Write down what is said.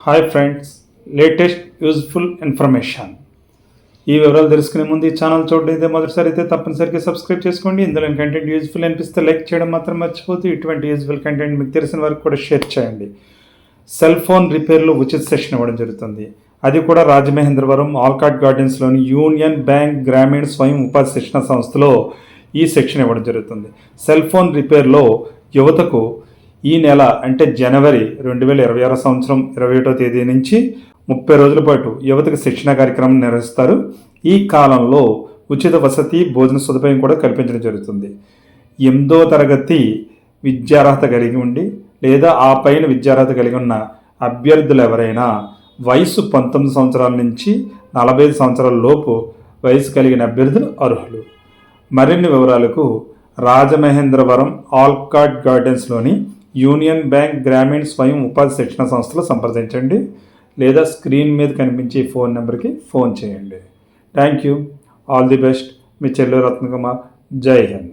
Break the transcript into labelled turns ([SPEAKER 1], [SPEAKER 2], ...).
[SPEAKER 1] Hi friends, latest useful information. ఈ వివరాలు తెలుసుకునే ముందు ఈ ఛానల్ చూడడం అయితే మొదటిసారి అయితే తప్పనిసరిగా సబ్స్క్రైబ్ చేసుకోండి. ఇందులో కంటెంట్ యూజ్ఫుల్ అనిపిస్తే లైక్ చేయడం మాత్రం మర్చిపోతూ ఇటువంటి యూజ్ఫుల్ కంటెంట్ మీకు తెలిసిన వరకు కూడా షేర్ చేయండి. సెల్ ఫోన్ రిపేర్లో ఉచిత సెషన్ ఇవ్వడం జరుగుతుంది. అది కూడా రాజమహేంద్రవరం ఆల్కాట్ గార్డెన్స్లోని యూనియన్ బ్యాంక్ గ్రామీణ స్వయం ఉపాధి శిక్షణ సంస్థలో ఈ సెక్షన్ ఇవ్వడం జరుగుతుంది. సెల్ ఫోన్ రిపేర్లో యువతకు ఈ నెల అంటే జనవరి 2026 సంవత్సరం 21వ తేదీ నుంచి 30 రోజుల పాటు యువతకు శిక్షణ కార్యక్రమం నిర్వహిస్తారు. ఈ కాలంలో ఉచిత వసతి భోజన సదుపాయం కూడా కల్పించడం జరుగుతుంది. 8వ తరగతి విద్యార్హత కలిగి ఉండి లేదా ఆ పైన విద్యార్హత కలిగి ఉన్న అభ్యర్థులు ఎవరైనా వయసు 19 సంవత్సరాల నుంచి 45 సంవత్సరాల లోపు వయసు కలిగిన అభ్యర్థులు అర్హులు. మరిన్ని వివరాలకు రాజమహేంద్రవరం ఆల్కాట్ గార్డెన్స్లోని యూనియన్ బ్యాంక్ గ్రామీణ స్వయం ఉపాధి శిక్షణ సంస్థలో సంప్రదించండి లేదా స్క్రీన్ మీద కనిపించే ఫోన్ నెంబర్కి ఫోన్ చేయండి. Thank you. All the best. మీ చెల్లె రత్నకుమార్. జై హింద్.